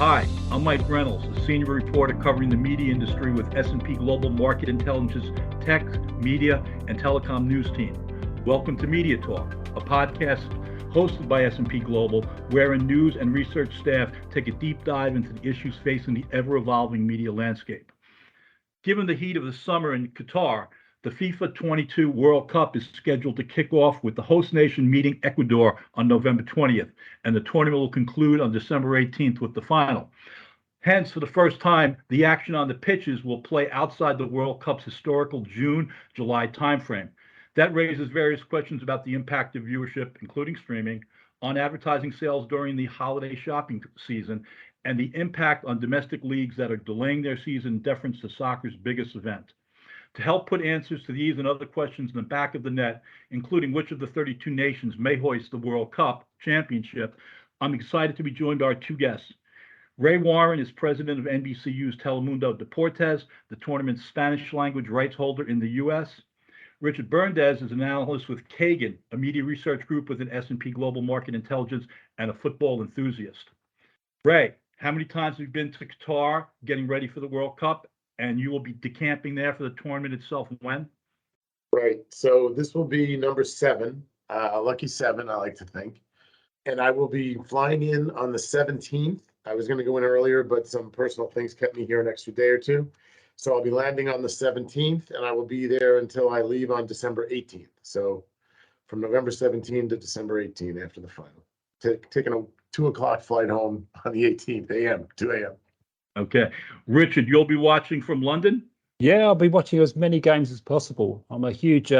Hi, I'm Mike Reynolds, a senior reporter covering the media industry with S&P Global Market Intelligence's Tech, Media, and Telecom News team. Welcome to Media Talk, a podcast hosted by S&P Global, wherein news and research staff take a deep dive into the issues facing the ever-evolving media landscape. Given the heat of the summer in Qatar, the FIFA 22 World Cup is scheduled to kick off with the host nation meeting Ecuador on November 20th, and the tournament will conclude on December 18th with the final. Hence, for the first time, the action on the pitches will play outside the World Cup's historical June-July timeframe. That raises various questions about the impact of viewership, including streaming, on advertising sales during the holiday shopping season, and the impact on domestic leagues that are delaying their season in deference to soccer's biggest event. To help put answers to these and other questions in the back of the net, including which of the 32 nations may hoist the World Cup championship, I'm excited to be joined by our two guests. Ray Warren is president of NBCU's Telemundo Deportes, the tournament's Spanish language rights holder in the U.S. Richard Berndes is an analyst with Kagan, a media research group within S&P Global Market Intelligence, and a football enthusiast. Ray, how many times have you been to Qatar getting ready for the World Cup? And you will be decamping there for the tournament itself when? Right. So this will be number 7, lucky 7, I like to think. And I will be flying in on the 17th. I was going to go in earlier, but some personal things kept me here an extra day or two. So I'll be landing on the 17th, and I will be there until I leave on December 18th. So from November 17th to December 18th after the final. Taking a 2 o'clock flight home on the 18th a.m., 2 a.m. Okay. Richard, you'll be watching from London? Yeah, I'll be watching as many games as possible. I'm a huge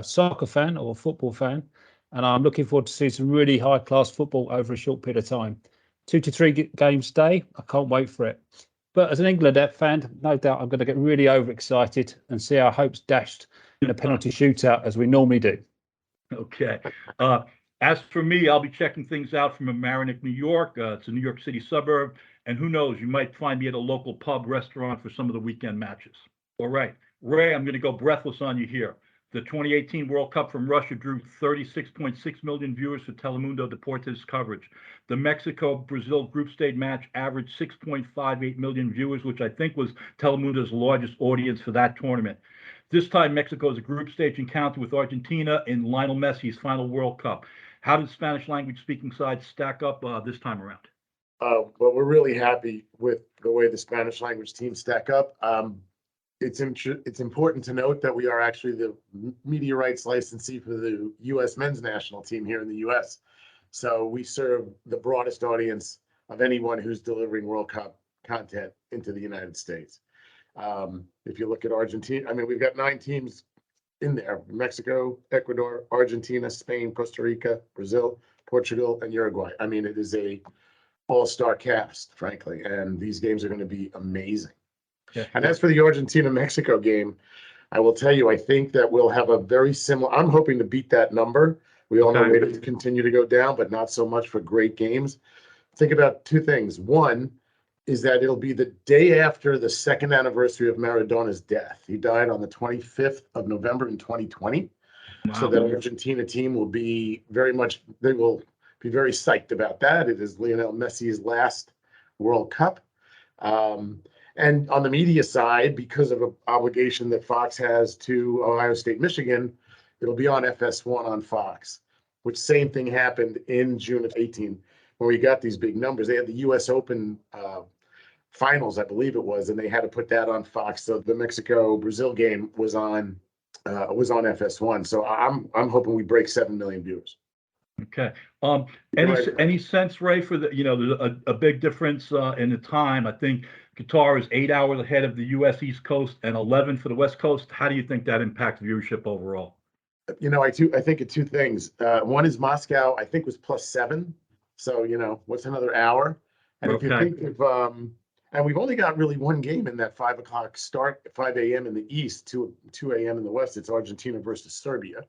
soccer fan or football fan, and I'm looking forward to see some really high-class football over a short period of time. 2 to 3 games a day. I can't wait for it. But as an England fan, no doubt I'm going to get really overexcited and see our hopes dashed in a penalty shootout as we normally do. Okay. As for me, I'll be checking things out from Mamaroneck, New York. It's a New York City suburb. And who knows, you might find me at a local pub restaurant for some of the weekend matches. All right. Ray, I'm going to go breathless on you here. The 2018 World Cup from Russia drew 36.6 million viewers for Telemundo Deportes coverage. The Mexico-Brazil group stage match averaged 6.58 million viewers, which I think was Telemundo's largest audience for that tournament. This time, Mexico's group stage encounter with Argentina in Lionel Messi's final World Cup. How did Spanish language speaking sides stack up this time around? Well, we're really happy with the way the Spanish language teams stack up. It's important to note that we are actually the media rights licensee for the U.S. men's national team here in the U.S. So we serve the broadest audience of anyone who's delivering World Cup content into the United States. If you look at Argentina, I mean, we've got 9 teams in there: Mexico, Ecuador, Argentina, Spain, Costa Rica, Brazil, Portugal, and Uruguay. I mean, it is a all-star cast, frankly, and these games are going to be amazing. Yeah. And as for the Argentina-Mexico game, I will tell you, I think that we'll have a very similar, I'm hoping to beat that number. We all know rates continue to go down, but not so much for great games. Think about 2 things. One is that it'll be the day after the 2nd anniversary of Maradona's death. He died on the 25th of November in 2020. Wow. So that Argentina team will be they will be very psyched about that. It is Lionel Messi's last World Cup. And on the media side, because of an obligation that Fox has to Ohio State, Michigan, it'll be on FS1 on Fox, which same thing happened in June of 18 when we got these big numbers. They had the U.S. Open finals, I believe it was, and they had to put that on Fox. So the Mexico-Brazil game was on FS1. So I'm hoping we break 7 million viewers. Okay. Any sense, Ray, for the a big difference in the time? I think Qatar is 8 hours ahead of the U.S. East Coast and 11 for the West Coast. How do you think that impacts viewership overall? I think of 2 things. One is Moscow, I think, was +7. So what's another hour? And if you think of and we've only got really 1 game in that 5 o'clock start, 5 a.m. in the East, 2 a.m. in the West. It's Argentina versus Serbia.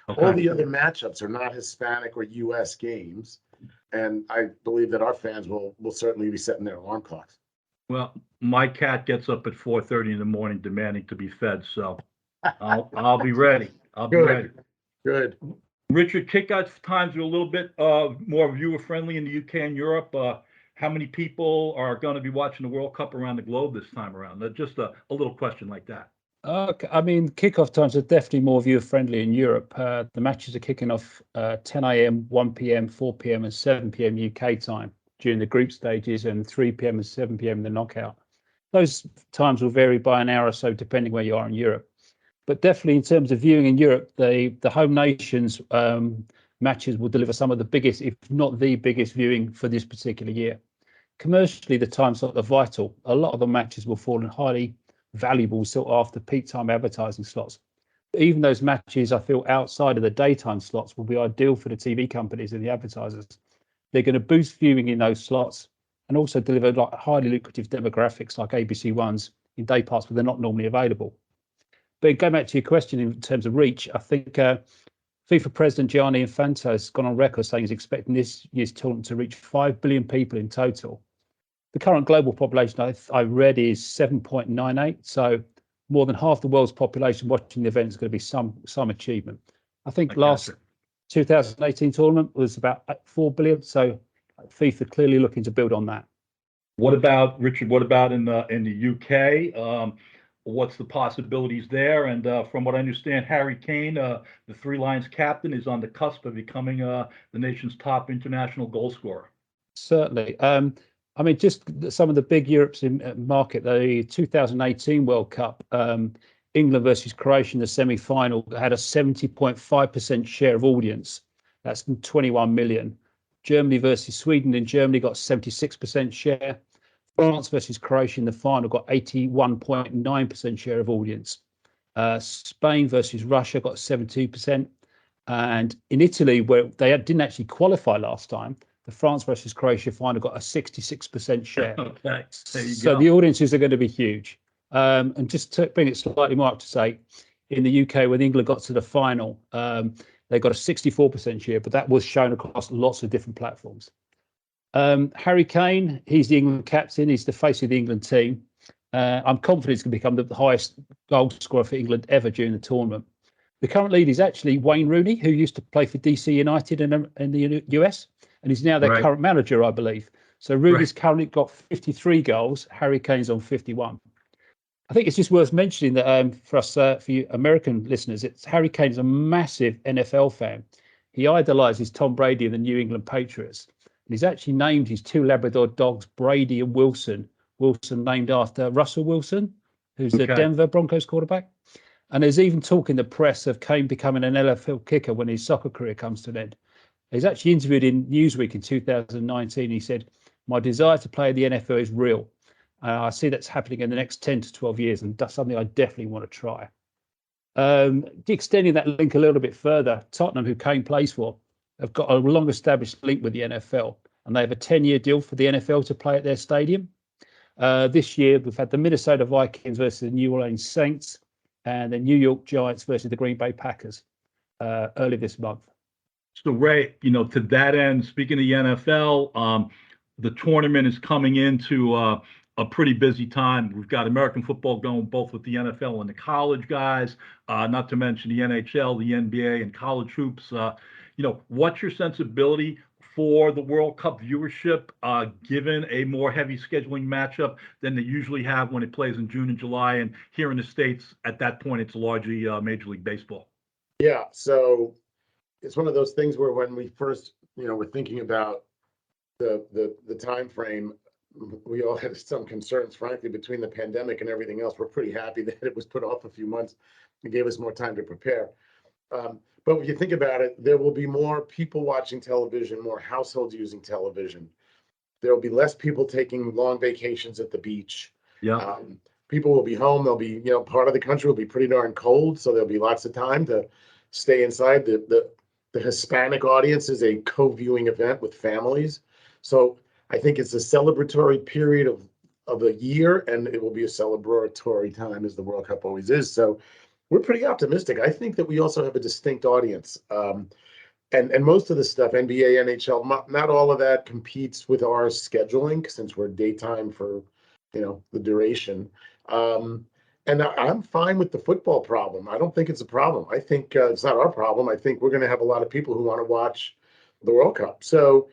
Okay. All the other matchups are not Hispanic or U.S. games, and I believe that our fans will certainly be setting their alarm clocks. Well, my cat gets up at 4:30 in the morning demanding to be fed, so I'll be ready. I'll be ready. Good. Richard, kickout times are a little bit more viewer friendly in the UK and Europe. how many people are going to be watching the World Cup around the globe this time around? Just a little question like that. I mean, kickoff times are definitely more viewer friendly in Europe. The matches are kicking off 10 a.m., 1 p.m., 4 p.m., and 7 p.m. UK time during the group stages, and 3 p.m. and 7 p.m. in the knockout. Those times will vary by an hour or so depending where you are in Europe. But definitely in terms of viewing in Europe, the home nations matches will deliver some of the biggest, if not the biggest, viewing for this particular year. Commercially, the time slots are vital. A lot of the matches will fall in highly valuable sought after peak time advertising slots. But even those matches I feel outside of the daytime slots will be ideal for the TV companies and the advertisers. They're going to boost viewing in those slots and also deliver like highly lucrative demographics like ABC Ones in day parts where they're not normally available. But going back to your question in terms of reach, I think FIFA President Gianni Infantino has gone on record saying he's expecting this year's tournament to reach 5 billion people in total. The current global population I read is 7.98, so more than half the world's population watching the event is going to be some achievement. I think last 2018 tournament was about 4 billion, so FIFA clearly looking to build on that. What about, Richard, what about in the UK? What's the possibilities there? And from what I understand, Harry Kane, the Three Lions captain, is on the cusp of becoming the nation's top international goal scorer. Certainly. I mean, just some of the big European market, the 2018 World Cup, England versus Croatia in the semi-final had a 70.5% share of audience. That's 21 million. Germany versus Sweden in Germany got 76% share. France versus Croatia in the final got 81.9% share of audience. Spain versus Russia got 72%. And in Italy, where they didn't actually qualify last time, the France versus Croatia final got a 66% share. Okay, there you so go. The audiences are going to be huge. And just to bring it slightly more up to date, in the UK, when England got to the final, they got a 64% share, but that was shown across lots of different platforms. Harry Kane, he's the England captain. He's the face of the England team. I'm confident he's going to become the highest goal scorer for England ever during the tournament. The current lead is actually Wayne Rooney, who used to play for DC United in the US, and he's now their current manager, I believe. So Rooney's currently got 53 goals. Harry Kane's on 51. I think it's just worth mentioning that for us, for you American listeners, Harry Kane's a massive NFL fan. He idolizes Tom Brady and the New England Patriots. And he's actually named his two Labrador dogs, Brady and Wilson. Wilson named after Russell Wilson, who's the Denver Broncos quarterback. And there's even talk in the press of Kane becoming an NFL kicker when his soccer career comes to an end. He's actually interviewed in Newsweek in 2019. He said, "My desire to play in the NFL is real. I see that's happening in the next 10 to 12 years, and that's something I definitely want to try." Extending that link a little bit further, Tottenham, who Kane plays for, have got a long-established link with the NFL, and they have a 10-year deal for the NFL to play at their stadium. This year, we've had the Minnesota Vikings versus the New Orleans Saints, and the New York Giants versus the Green Bay Packers early this month. So, Ray, to that end, speaking of the NFL, the tournament is coming into a pretty busy time. We've got American football going both with the NFL and the college guys, not to mention the NHL, the NBA, and college hoops. What's your sensibility for the World Cup viewership, given a more heavy scheduling matchup than they usually have when it plays in June and July? And here in the States, at that point, it's largely Major League Baseball. Yeah, so it's one of those things where when we first, were thinking about the time frame, we all had some concerns, frankly, between the pandemic and everything else. We're pretty happy that it was put off a few months and gave us more time to prepare. But when you think about it, there will be more people watching television, more households using television. There will be less people taking long vacations at the beach. Yeah. People will be home. They'll be, part of the country will be pretty darn cold, so there'll be lots of time to stay inside. The Hispanic audience is a co-viewing event with families. So I think it's a celebratory period of a year, and it will be a celebratory time, as the World Cup always is. So we're pretty optimistic. I think that we also have a distinct audience. And most of the stuff, NBA, NHL, not all of that competes with our scheduling since we're daytime for, the duration. And I'm fine with the football problem. I don't think it's a problem. I think it's not our problem. I think we're going to have a lot of people who want to watch the World Cup. So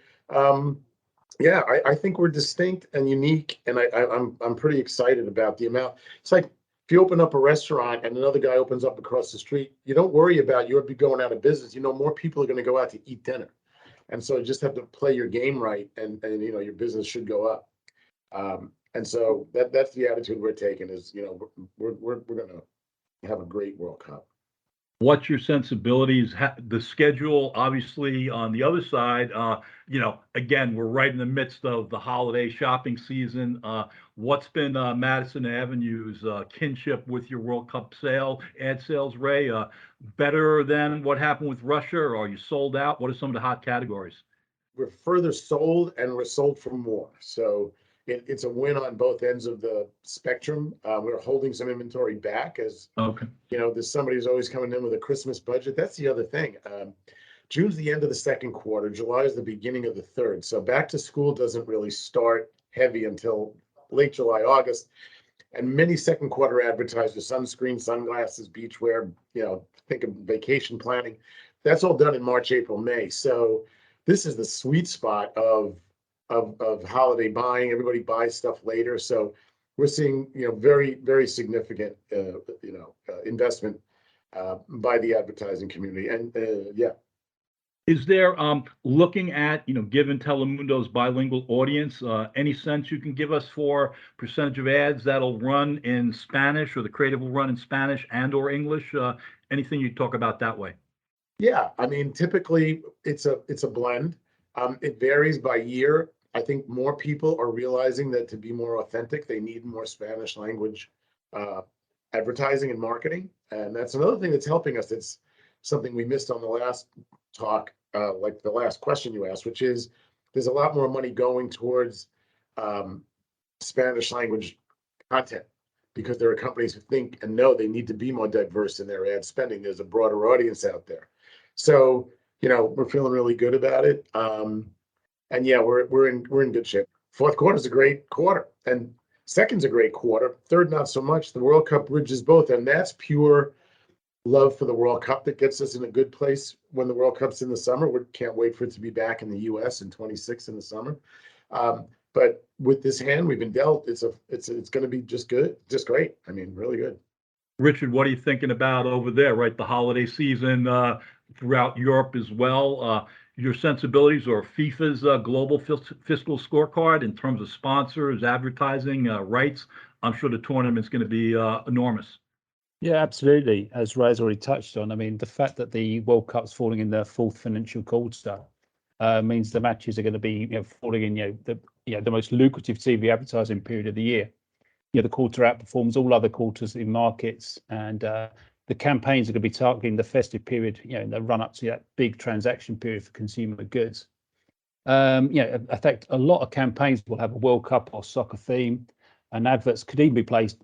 Yeah, I think we're distinct and unique, and I'm pretty excited about the amount. It's like if you open up a restaurant and another guy opens up across the street, you don't worry about you'll be going out of business. You know, more people are going to go out to eat dinner, and so you just have to play your game right, and you know your business should go up. And so that's the attitude we're taking is, you know, we're going to have a great World Cup. What's your sensibilities? The schedule, obviously, on the other side, again, we're right in the midst of the holiday shopping season. What's been Madison Avenue's kinship with your World Cup ad sales, Ray? Better than what happened with Russia, or are you sold out? What are some of the hot categories? We're further sold and we're sold for more. So it's a win on both ends of the spectrum. We're holding some inventory back as, Okay. you know, there's somebody who's always coming in with a Christmas budget. That's the other thing. June's the end of the second quarter. July is the beginning of the third. So back to school doesn't really start heavy until late July, August. And many second quarter advertisers, sunscreen, sunglasses, beachwear, you know, think of vacation planning. That's all done in March, April, May. So this is the sweet spot of holiday buying. Everybody buys stuff later. So we're seeing, you know, very, very significant, investment by the advertising community. And yeah. Is there, looking at, given Telemundo's bilingual audience, any sense you can give us for percentage of ads that'll run in Spanish, or the creative will run in Spanish and or English? Anything you talk about that way? Yeah, I mean, typically it's a blend. It varies by year. I think more people are realizing that to be more authentic, they need more Spanish language advertising and marketing, and that's another thing that's helping us. It's something we missed on the last talk, like the last question you asked, which is there's a lot more money going towards Spanish language content because there are companies who think and know they need to be more diverse in their ad spending. There's a broader audience out there. So, you know, we're feeling really good about it. And yeah, we're in good shape. Fourth quarter is a great quarter, and second's a great quarter. Third, not so much. The World Cup bridges both, and that's pure love for the World Cup that gets us in a good place when the World Cup's in the summer. We can't wait for it to be back in the U.S. in 26 in the summer. But with this hand we've been dealt, it's going to be just good, just great. I mean, really good. Richard, what are you thinking about over there? Right, the holiday season throughout Europe as well. Your sensibilities or FIFA's global fiscal scorecard in terms of sponsors, advertising, rights. I'm sure the tournament's going to be enormous. Yeah, absolutely. As Ray's already touched on, I mean, the fact that the World Cup's falling in the fourth financial quarter means the matches are going to be, falling in, the most lucrative TV advertising period of the year. The quarter outperforms all other quarters in markets, and the campaigns are going to be targeting the festive period, in the run up to that big transaction period for consumer goods. In fact, a lot of campaigns will have a World Cup or soccer theme, and adverts could even be placed,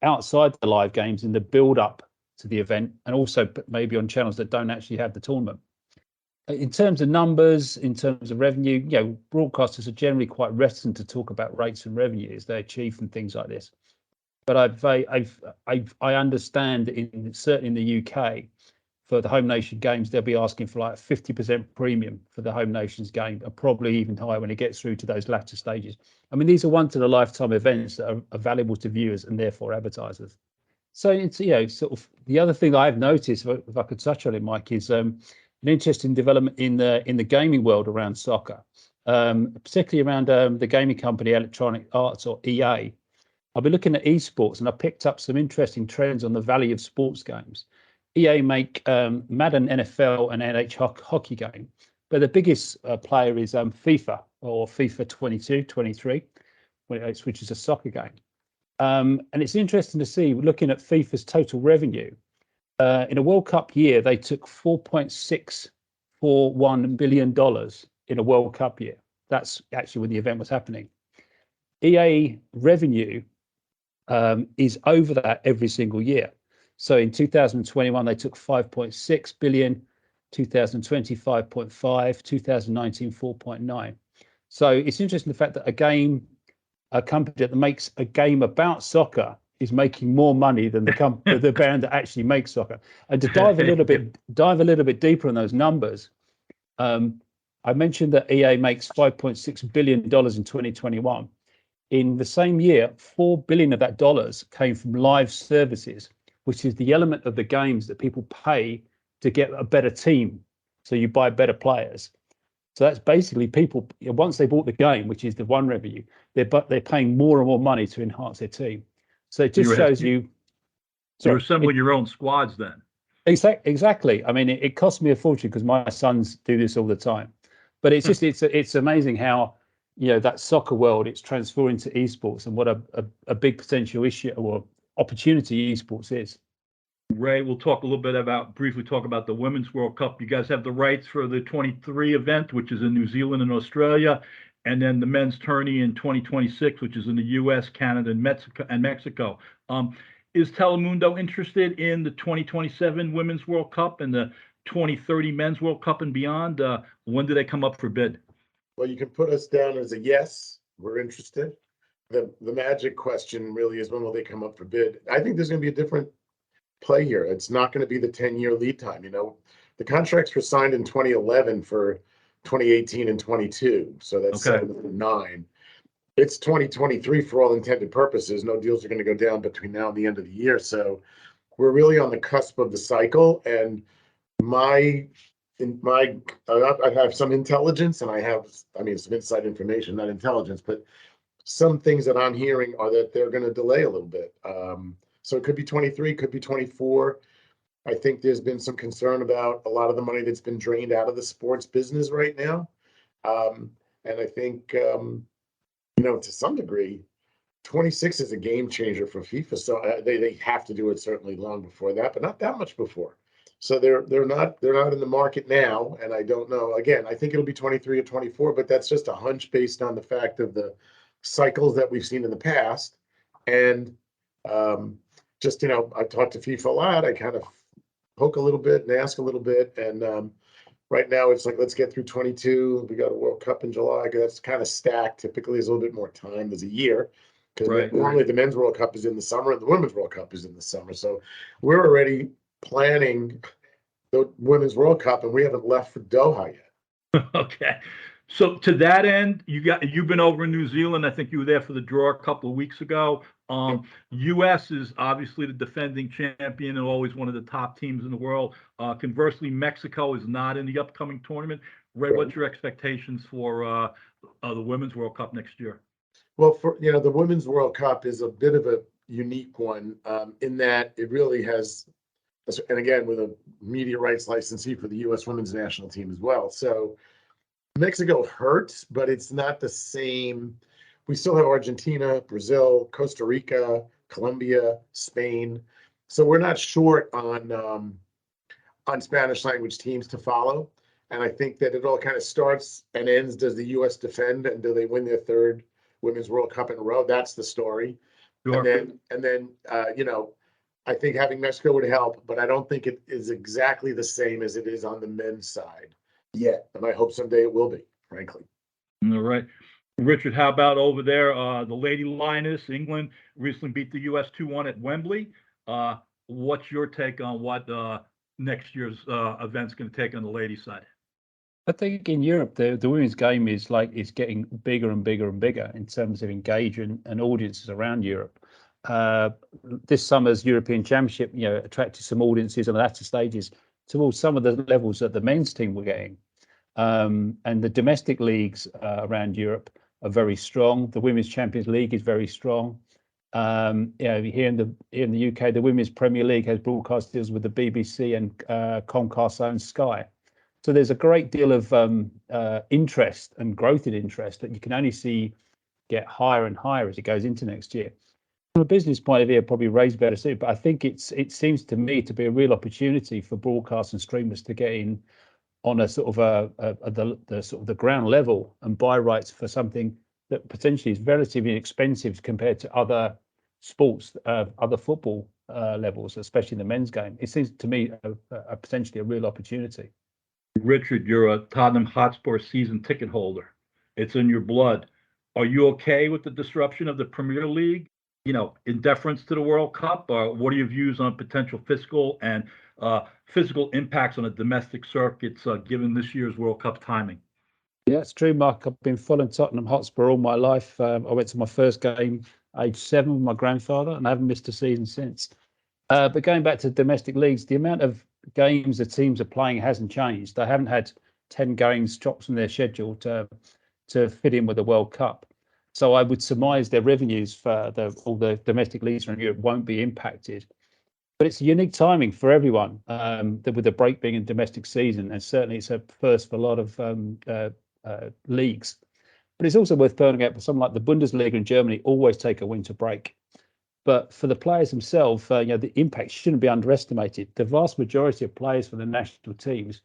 outside the live games in the build up to the event, and also maybe on channels that don't actually have the tournament. In terms of numbers, in terms of revenue, broadcasters are generally quite reticent to talk about rates and revenues they achieve from things like this. But I understand certainly in the UK, for the home nation games, they'll be asking for like 50% premium for the home nation's game, and probably even higher when it gets through to those latter stages. I mean, these are once in a lifetime events that are valuable to viewers and therefore advertisers. So it's, sort of the other thing that I've noticed, if I could touch on it, Mike, is an interesting development in the gaming world around soccer, particularly around the gaming company Electronic Arts, or EA. I've been looking at esports, and I picked up some interesting trends on the value of sports games. EA make Madden NFL and NH hockey game, but the biggest player is FIFA, or FIFA 22, 23, which is a soccer game. And it's interesting to see, looking at FIFA's total revenue, in a World Cup year, they took $4.641 billion in a World Cup year. That's actually when the event was happening. EA revenue is over that every single year. So in 2021, they took 5.6 billion, 2020, 5.5, 2019, 4.9. So it's interesting the fact that a company that makes a game about soccer is making more money than the band that actually makes soccer. And to dive a little bit deeper on those numbers, I mentioned that EA makes $5.6 billion in 2021. In the same year, $4 billion of that dollars came from live services, which is the element of the games that people pay to get a better team. So you buy better players. So that's basically people, once they bought the game, which is the one revenue, they're paying more and more money to enhance their team. So it just shows you. You're assembling your own squads then. Exactly. I mean, it costs me a fortune because my sons do this all the time. But it's just it's amazing how, that soccer world, it's transforming to esports, and what a big potential issue or opportunity esports is. Ray, we'll talk a little bit briefly talk about the Women's World Cup. You guys have the rights for the 23 event, which is in New Zealand and Australia, and then the men's tourney in 2026, which is in the US, Canada, and Mexico. Is Telemundo interested in the 2027 Women's World Cup and the 2030 Men's World Cup and beyond? When do they come up for bid? Well, you can put us down as a yes, we're interested. The magic question really is, when will they come up for bid? I think there's going to be a different play here. It's not going to be the 10-year lead time. The contracts were signed in 2011 for 2018 and 22. So that's 7 and 9. It's 2023 for all intended purposes. No deals are going to go down between now and the end of the year. So we're really on the cusp of the cycle. And I have some intelligence, and I have some inside information, not intelligence, but some things that I'm hearing are that they're going to delay a little bit. So it could be 23, could be 24. I think there's been some concern about a lot of the money that's been drained out of the sports business right now. And I think, to some degree, 26 is a game changer for FIFA. So they have to do it certainly long before that, but not that much before. So they're not in the market now, and I don't know. Again, I think it'll be 23 or 24, but that's just a hunch based on the fact of the cycles that we've seen in the past. And I talk to FIFA a lot. I kind of poke a little bit and ask a little bit. And right now it's like, let's get through 22. We got a World Cup in July. That's kind of stacked. Typically, there's a little bit more time. There's a year. Because normally the Men's World Cup is in the summer and the Women's World Cup is in the summer. So we're already planning the Women's World Cup, and we haven't left for Doha yet. Okay. So to that end, you've been over in New Zealand. I think you were there for the draw a couple of weeks ago. U.S. is obviously the defending champion and always one of the top teams in the world. Conversely, Mexico is not in the upcoming tournament. Ray, what's your expectations for the Women's World Cup next year? Well, the Women's World Cup is a bit of a unique one in that it really has, and again, with a media rights licensee for the U.S. women's national team as well. So Mexico hurts, but it's not the same. We still have Argentina, Brazil, Costa Rica, Colombia, Spain. So we're not short on Spanish language teams to follow. And I think that it all kind of starts and ends. Does the U.S. defend, and do they win their third Women's World Cup in a row? That's the story. Sure. And then I think having Mexico would help, but I don't think it is exactly the same as it is on the men's side yet. And I hope someday it will be, frankly. All right. Richard, how about over there? The Lady Lioness, England, recently beat the U.S. 2-1 at Wembley. What's your take on what next year's event's going to take on the ladies' side? I think in Europe, the women's game is getting bigger and bigger and bigger in terms of engagement and audiences around Europe. This summer's European Championship, attracted some audiences on the latter stages towards some of the levels that the men's team were getting. And the domestic leagues around Europe are very strong. The Women's Champions League is very strong. Here in the UK, the Women's Premier League has broadcast deals with the BBC and Comcast owns Sky. So there's a great deal of interest and growth in interest that you can only see get higher and higher as it goes into next year. From a business point of view, probably Ray's better suited, but I think it seems to me to be a real opportunity for broadcast and streamers to get in on a sort of the ground level and buy rights for something that potentially is relatively inexpensive compared to other sports, other football levels, especially in the men's game. It seems to me potentially a real opportunity. Richard, you're a Tottenham Hotspur season ticket holder. It's in your blood. Are you okay with the disruption of the Premier League, in deference to the World Cup? What are your views on potential fiscal and physical impacts on the domestic circuits given this year's World Cup timing? Yeah, it's true, Mark. I've been following Tottenham Hotspur all my life. I went to my first game age 7 with my grandfather, and I haven't missed a season since. But going back to domestic leagues, the amount of games the teams are playing hasn't changed. They haven't had 10 games dropped from their schedule to fit in with the World Cup. So I would surmise their revenues for all the domestic leagues in Europe won't be impacted. But it's unique timing for everyone, with the break being in domestic season, and certainly it's a first for a lot of leagues. But it's also worth pointing out for something like the Bundesliga in Germany always take a winter break. But for the players themselves, the impact shouldn't be underestimated. The vast majority of players for the national teams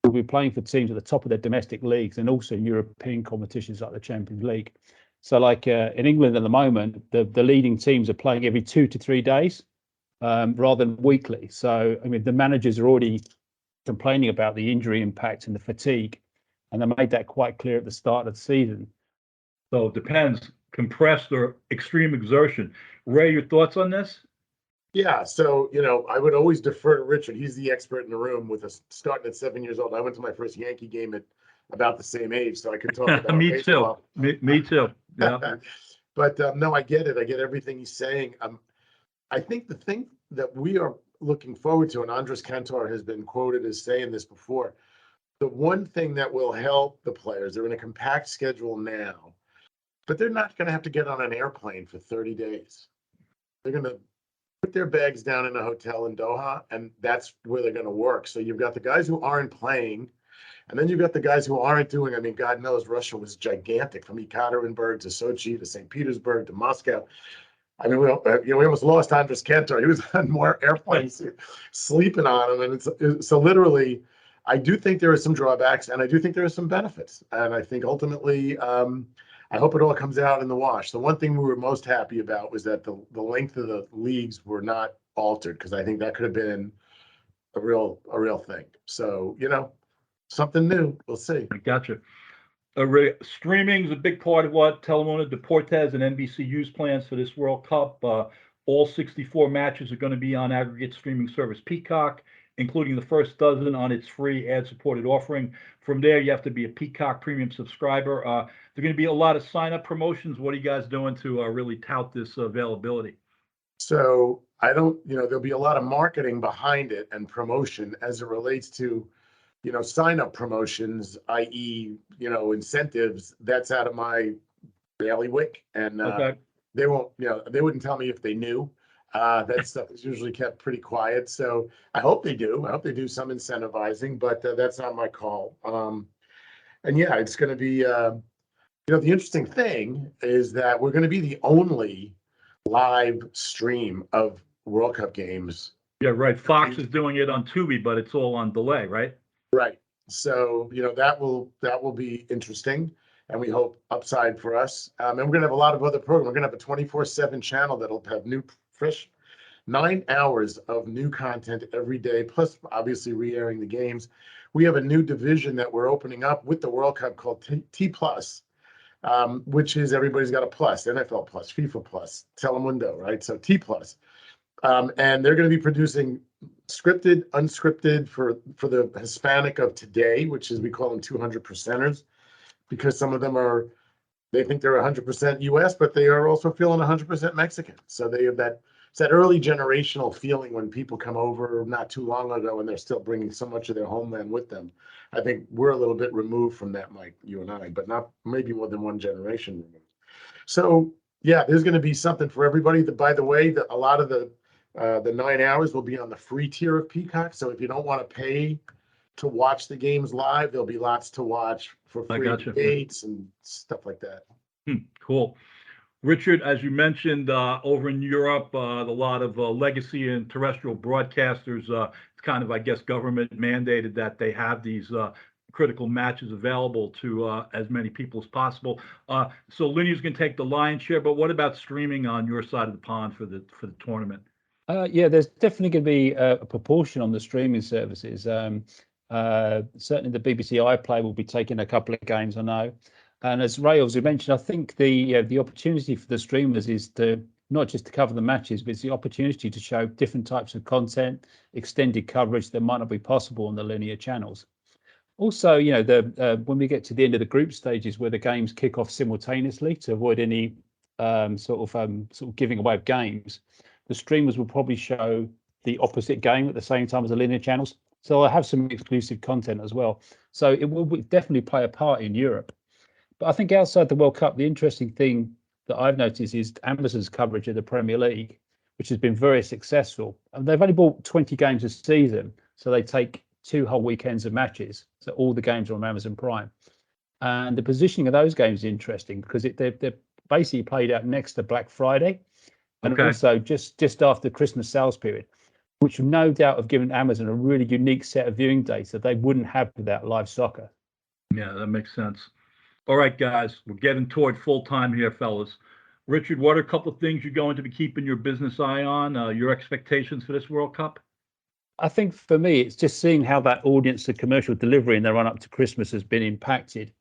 will be playing for teams at the top of their domestic leagues and also European competitions like the Champions League. So like in England at the moment, the leading teams are playing every 2 to 3 days rather than weekly. So, I mean, the managers are already complaining about the injury impact and the fatigue, and they made that quite clear at the start of the season. So it depends, compressed or extreme exertion. Ray, your thoughts on this? Yeah, so I would always defer to Richard. He's the expert in the room with us starting at 7 years old. I went to my first Yankee game at about the same age, so I could talk about Me baseball. too. Me too. Yeah. But no, I get it. I get everything he's saying. I think the thing that we are looking forward to, and Andres Cantor has been quoted as saying this before, the one thing that will help the players, they're in a compact schedule now, but they're not going to have to get on an airplane for 30 days. They're going to put their bags down in a hotel in Doha, and that's where they're going to work. So you've got the guys who aren't playing, and then you've got the guys who aren't doing. I mean, God knows Russia was gigantic, from Ekaterinburg to Sochi to St. Petersburg to Moscow. I mean, we almost lost Andres Cantor. He was on more airplanes sleeping on them. And so literally, I do think there are some drawbacks, and I do think there are some benefits. And I think ultimately, I hope it all comes out in the wash. The one thing we were most happy about was that the length of the leagues were not altered, because I think that could have been a real thing. So, something new. We'll see. I gotcha. Streaming is a big part of what Telemundo, Deportes, and NBC use plans for this World Cup. All 64 matches are going to be on aggregate streaming service Peacock, including the first dozen on its free ad-supported offering. From there, you have to be a Peacock premium subscriber. There are going to be a lot of sign-up promotions. What are you guys doing to really tout this availability? So I don't, there'll be a lot of marketing behind it and promotion as it relates to sign up promotions, i.e., incentives. That's out of my bailiwick, and Okay. they won't, they wouldn't tell me if they knew. That stuff is usually kept pretty quiet. So I hope they do. I hope they do some incentivizing, but that's not my call. And yeah, it's going to be, the interesting thing is that we're going to be the only live stream of World Cup games. Yeah, right. Fox is doing it on Tubi, but it's all on delay, right? Right. So, that will be interesting, and we hope upside for us. And we're going to have a lot of other programs. We're going to have a 24/7 channel that'll have new, fresh 9 hours of new content every day, plus obviously re-airing the games. We have a new division that we're opening up with the World Cup called T Plus, which is everybody's got a plus, NFL Plus, FIFA Plus, Telemundo, right? So T Plus. And they're going to be producing scripted, unscripted for the Hispanic of today, which is, we call them 200%ers, because some of them they think they're 100% US, but they are also feeling 100% Mexican. So they have it's that early generational feeling when people come over not too long ago and they're still bringing so much of their homeland with them. I think we're a little bit removed from that, Mike, you and I, but not maybe more than one generation removed. So yeah, there's going to be something for everybody. By the way, a lot of the 9 hours will be on the free tier of Peacock. So if you don't want to pay to watch the games live, there'll be lots to watch for free debates and stuff like that. Cool. Richard, as you mentioned, over in Europe, a lot of legacy and terrestrial broadcasters, it's kind of, I guess, government mandated that they have these critical matches available to as many people as possible. So linear is going to take the lion's share, but what about streaming on your side of the pond for the tournament? Yeah, there's definitely going to be a proportion on the streaming services. Certainly the BBC iPlayer will be taking a couple of games, I know. And as Ray also mentioned, I think the opportunity for the streamers is to not just to cover the matches, but it's the opportunity to show different types of content, extended coverage that might not be possible on the linear channels. Also, when we get to the end of the group stages where the games kick off simultaneously to avoid any sort of giving away of games, the streamers will probably show the opposite game at the same time as the linear channels. So I have some exclusive content as well. So it will definitely play a part in Europe. But I think outside the World Cup, the interesting thing that I've noticed is Amazon's coverage of the Premier League, which has been very successful. And they've only bought 20 games a season, so they take 2 whole weekends of matches. So all the games are on Amazon Prime. And the positioning of those games is interesting because they're basically played out next to Black Friday and also just after the Christmas sales period, which no doubt have given Amazon a really unique set of viewing days that they wouldn't have without live soccer. Yeah, that makes sense. All right, guys, we're getting toward full time here, fellas. Richard, what are a couple of things you're going to be keeping your business eye on? Your expectations for this World Cup? I think for me, it's just seeing how that audience to commercial delivery in the run up to Christmas has been impacted,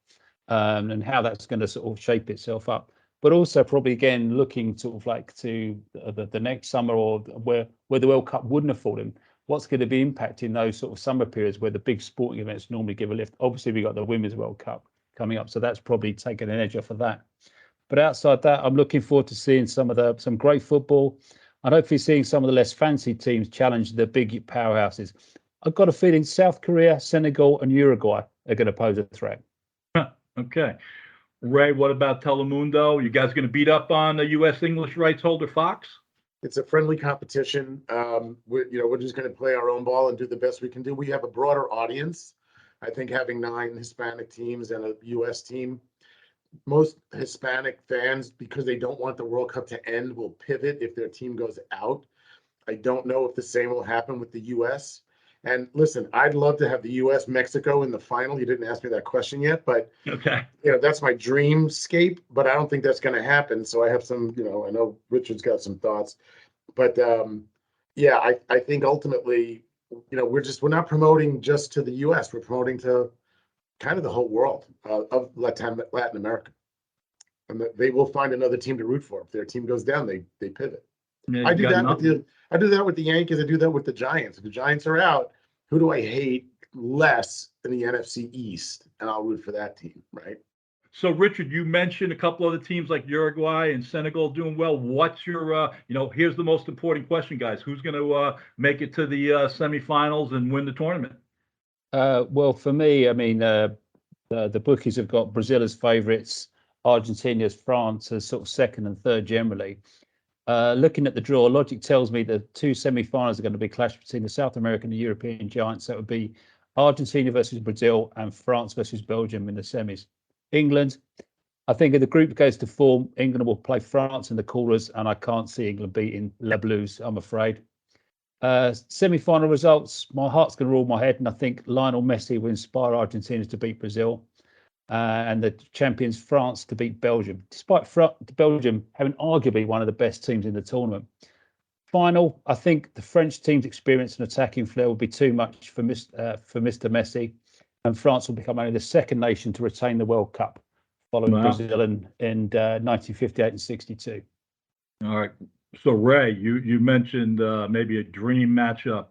and how that's going to sort of shape itself up. But also probably again looking sort of like to the next summer or where the World Cup wouldn't have fallen. What's going to be impacting those sort of summer periods where the big sporting events normally give a lift? Obviously, we got the Women's World Cup coming up, so that's probably taken an edge off of that. But outside that, I'm looking forward to seeing some great football, and hopefully seeing some of the less fancy teams challenge the big powerhouses. I've got a feeling South Korea, Senegal, and Uruguay are going to pose a threat. Okay. Ray, what about Telemundo? You guys going to beat up on the U.S. English rights holder Fox? It's a friendly competition. We're just going to play our own ball and do the best we can do. We have a broader audience. I think having 9 Hispanic teams and a U.S. team, most Hispanic fans, because they don't want the World Cup to end, will pivot if their team goes out. I don't know if the same will happen with the U.S. And listen, I'd love to have the U.S. Mexico in the final. You didn't ask me that question yet, but okay, that's my dreamscape. But I don't think that's going to happen. So I have some, I know Richard's got some thoughts, but I think ultimately, we're not promoting just to the U.S. We're promoting to kind of the whole world of Latin America, and they will find another team to root for. If their team goes down, they pivot. Yeah, I do that with the Yankees. I do that with the Giants. If the Giants are out, who do I hate less in the NFC East? And I'll root for that team, right? So, Richard, you mentioned a couple other teams like Uruguay and Senegal doing well. What's your, here's the most important question, guys. Who's going to make it to the semifinals and win the tournament? Well, for me, I mean, the bookies have got Brazil as favourites, Argentina as France as sort of second and third generally. Looking at the draw, logic tells me the 2 semi-finals are going to be clash between the South American and European giants. That would be Argentina versus Brazil and France versus Belgium in the semis. England, I think if the group goes to form, England will play France in the quarters, and I can't see England beating Les Blues, I'm afraid. Semi-final results, my heart's going to rule my head, and I think Lionel Messi will inspire Argentina to beat Brazil. And the champions France to beat Belgium, despite Belgium having arguably one of the best teams in the tournament. Final, I think the French team's experience and attacking flair will be too much for Mr. Messi, and France will become only the second nation to retain the World Cup, following Brazil in 1958 and 62. All right. So, Ray, you mentioned maybe a dream matchup,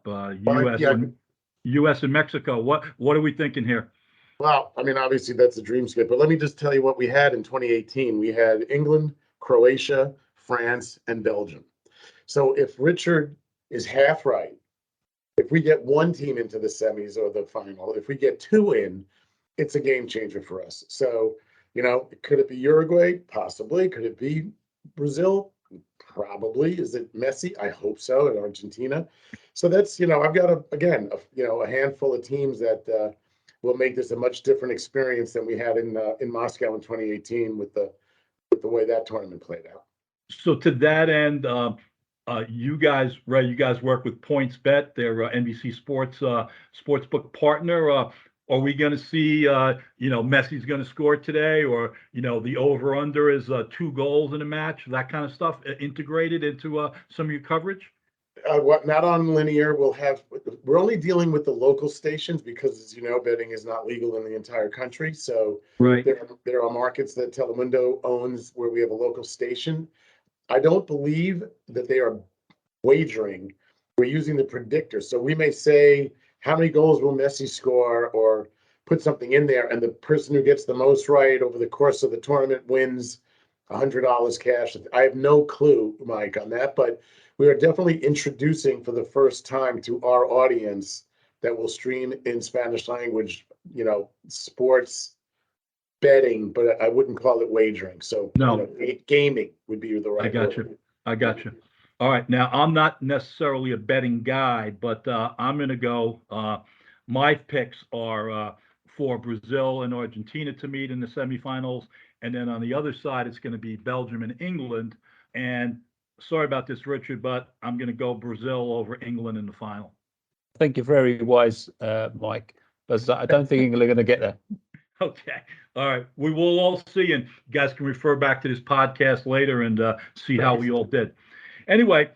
U.S. and Mexico. What are we thinking here? Well, I mean, obviously that's a dreamscape, but let me just tell you what we had in 2018. We had England, Croatia, France, and Belgium. So if Richard is half right, if we get one team into the semis or the final, if we get 2 in, it's a game changer for us. So, could it be Uruguay? Possibly. Could it be Brazil? Probably. Is it Messi? I hope so. And Argentina. So that's, I've got a handful of teams that will make this a much different experience than we had in Moscow in 2018 with the way that tournament played out. So to that end, you guys work with PointsBet, their NBC Sports sportsbook partner. Are we going to see, Messi's going to score today, or the over/under is 2 goals in a match, that kind of stuff integrated into some of your coverage? Not on linear. We're only dealing with the local stations because, as you know, betting is not legal in the entire country. So right. There are markets that Telemundo owns where we have a local station. I don't believe that they are wagering. We're using the predictor. So we may say, how many goals will Messi score, or put something in there, and the person who gets the most right over the course of the tournament wins $100 cash. I have no clue, Mike, on that, but we are definitely introducing for the first time to our audience that will stream in Spanish language, sports betting, but I wouldn't call it wagering. So No. Gaming would be the right word. I got you. All right. Now, I'm not necessarily a betting guy, but I'm going to go. My picks are for Brazil and Argentina to meet in the semifinals. And then on the other side, it's going to be Belgium and England. And sorry about this, Richard, but I'm going to go Brazil over England in the final. I think you're very wise, Mike, but I don't think England are going to get there. Okay. All right. We will all see, and you guys can refer back to this podcast later and see how we all did. Anyway,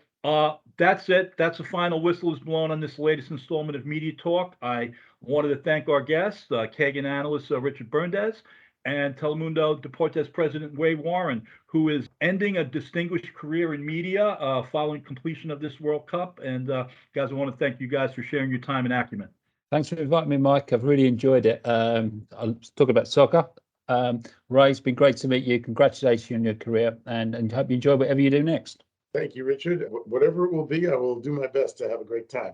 that's it. That's the final whistle is blown on this latest installment of Media Talk. I wanted to thank our guests, Kagan analyst Richard Berndes, and Telemundo Deportes president Wade Warren, who is ending a distinguished career in media following completion of this World Cup. And guys, I want to thank you guys for sharing your time and acumen. Thanks for inviting me, Mike. I've really enjoyed it. I'll talk about soccer. Ray, it's been great to meet you. Congratulations on your career, and hope you enjoy whatever you do next. Thank you, Richard. Whatever it will be, I will do my best to have a great time.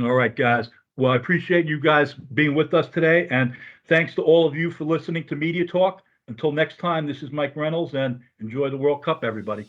All right, guys. Well, I appreciate you guys being with us today, and thanks to all of you for listening to Media Talk. Until next time, this is Mike Reynolds, and enjoy the World Cup, everybody.